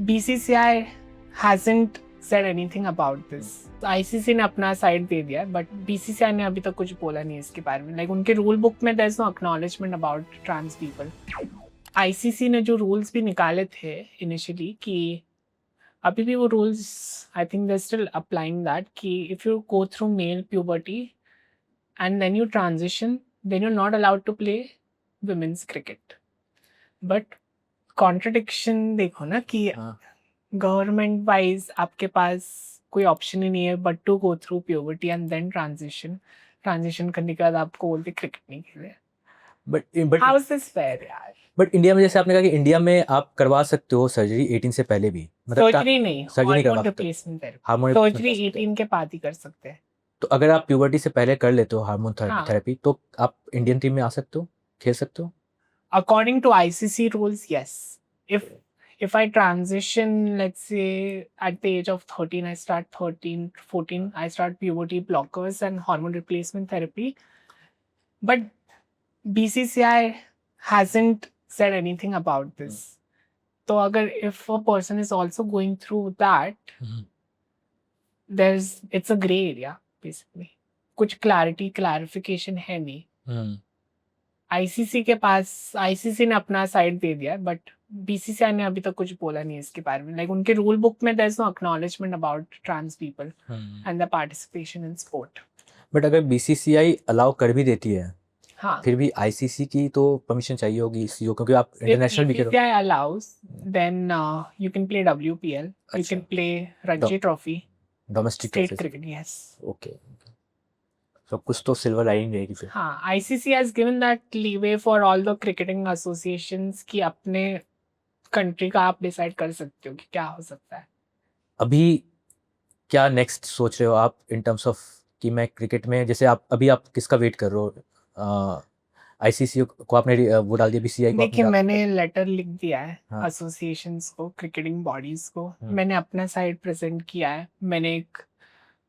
BCCI hasn't said anything about this. ICC ने अपना side दे दिया, बट BCCI ने अभी तक कुछ बोला नहीं इसके बारे में. लाइक उनके रूल बुक में there is no acknowledgement about trans people. ICC ने जो रूल्स भी निकाले थे इनिशियली कि अभी भी वो rules I think they still applying that कि if you go through male puberty and then you transition then you are not allowed to play women's cricket. But contradiction देखो ना कि गवर्नमेंट वाइज आपके पास कोई ऑप्शन ही नहीं है but to go through puberty and then transition करने के बाद आपको बोलते क्रिकेट नहीं खेले. But how is this fair यार? बट इंडिया में जैसे आपने कहा कि इंडिया में आप करवा सकते हो सर्जरी 18 से पहले भी, सर्जरी नहीं, सर्जरी करवा हार्मोन सकते हो. Replacement therapy. हार्मोन सर्जरी 18 के बाद ही कर सकते हैं. तो अगर आप प्यूबर्टी से पहले कर लेते हो हार्मोन हाँ. थेरेपी तो आप इंडियन टीम में आ सकते हो, खेल सकते हो. According to ICC rules, yes. If I transition, let's say at the age of 13, I start 14, I start puberty blockers and hormone replacement therapy. But BCCI hasn't said anything about this. So agar if a person is also going through that, it's a gray area basically. कुछ clarification है नहीं. ICC के पास ICC ने अपना side दे दिया, but BCCI ने अभी तक कुछ बोला नहीं इसके बारे में. लाइक उनके रूल बुक में there is no acknowledgement about trans people and the participation in sport. But अगर बीसीसीआई अलाउ कर भी देती है, हाँ, फिर भी आईसीसी की तो परमिशन चाहिए होगी सीओ, क्योंकि आप इंटरनेशनल भी करो. BCCI allows then you can play WPL, you can play Ranji trophy, domestic state cricket. Yes. Okay, तो कुछ तो सिल्वर लाइनिंग रहेगी फिर. हाँ, ICC has given that leeway for all the cricketing associations कि अपने कंट्री का आप डिसाइड कर सकते हो कि क्या हो सकता है. अभी क्या नेक्स्ट सोच रहे हो आप इन टर्म्स ऑफ कि मैं क्रिकेट में, जैसे आप किसका वेट कर रहे हो? आईसीसी को आपने वो डाल दिया, बीसीसीआई को देखिए, आपने मैंने लेटर लिख दिया है हाँ. एसोसिएशंस को, क्रिकेटिंग बॉडीज को. मैंने अपना साइड प्रेजेंट किया है. मैंने एक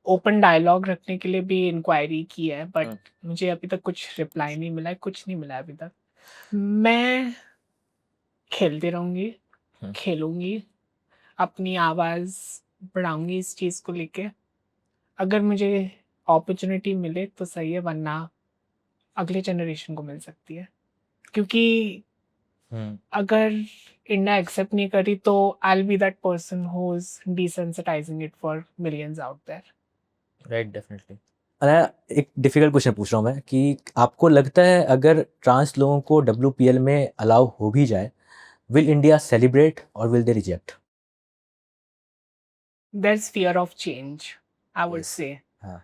ओपन डायलॉग रखने के लिए भी इंक्वायरी की है, बट मुझे अभी तक कुछ रिप्लाई नहीं मिला है, कुछ नहीं मिला है अभी तक. मैं खेलती रहूंगी, खेलूंगी, अपनी आवाज़ बढ़ाऊंगी इस चीज़ को लेके. अगर मुझे अपॉर्चुनिटी मिले तो सही है, वरना अगले जनरेशन को मिल सकती है. क्योंकि अगर इंडिया एक्सेप्ट नहीं करी तो I will be that person who is desensitising it for millions out there. Right, definitely. एक डिफिकल्ट क्वेश्चन पूछ रहा हूँ मैं कि आपको लगता है अगर ट्रांस लोगों को WPL में अलाउ हो भी जाए, विल इंडिया सेलिब्रेट और will they reject? There is fear of change, I would say. हाँ.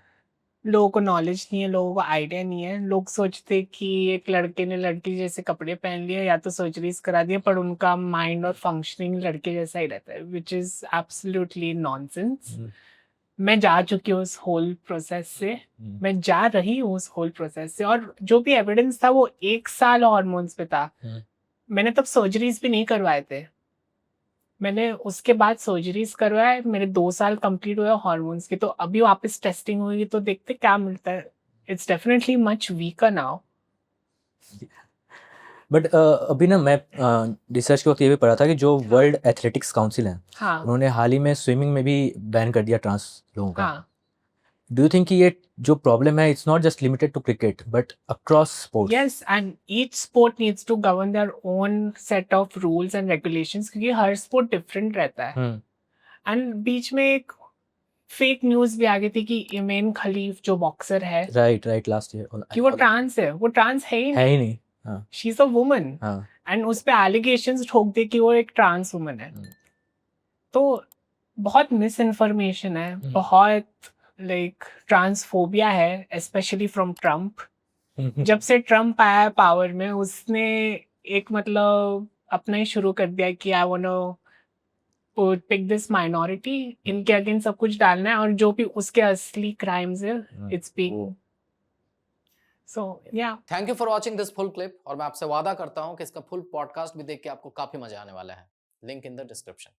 लोगों को नॉलेज नहीं है, लोगों को आइडिया नहीं है. लोग सोचते कि एक लड़के ने लड़की जैसे कपड़े पहन लिए या तो सर्जरीज करा दिए, पर उनका माइंड और फंक्शनिंग लड़के जैसा ही रहता है, विच इज एब्सोल्युटली नॉनसेंस. मैं जा चुकी हूँ उस होल प्रोसेस से, मैं जा रही हूँ उस होल प्रोसेस से, और जो भी एविडेंस था वो 1 साल हॉर्मोन्स पे था. मैंने तब सर्जरीज भी नहीं करवाए थे. मैंने उसके बाद सर्जरीज करवाए, मेरे 2 साल कंप्लीट हुए हॉर्मोन्स के. तो अभी वापस टेस्टिंग होगी तो देखते क्या मिलता है. It's definitely much weaker now. But अभी ना मैं रिसर्च के वक्त ये भी पढ़ा था कि जो वर्ल्ड एथलेटिक्स काउंसिल है, हाँ, उन्होंने हाल ही में स्विमिंग में भी बैन कर दिया ट्रांस लोगों का. हाँ. डू यू थिंक कि ये जो प्रॉब्लम है it's not just limited to cricket but across sports? Yes, and each sport needs to govern their own set of rules and regulations, क्योंकि हर स्पोर्ट डिफरेंट रहता है. एंड बीच में एक फेक न्यूज भी आ गई थी कि इमेन खलीफ जो बॉक्सर है, राइट, लास्ट ईयर, कि वो ट्रांस है. वो ट्रांस है ही है नहीं. ही नहीं. हाँ. She is a woman. हाँ. एंड उस पे एलिगेशंस ठोक दे कि वो एक ट्रांस वुमन है. तो बहुत मिस इन्फॉर्मेशन है, बहुत लाइक ट्रांसफोबिया है, स्पेशली फ्रॉम ट्रम्प. जब से ट्रम्प आया पावर में, उसने एक मतलब अपना ही शुरू कर दिया कि I want to pick this minority, इनके अगेंस्ट सब कुछ डालना है, और जो भी उसके असली क्राइम्स है it's being. So yeah, thank you for watching this full clip. और मैं आपसे वादा करता हूं कि इसका फुल पॉडकास्ट भी देख के आपको काफी मजा आने वाला है. Link in the description.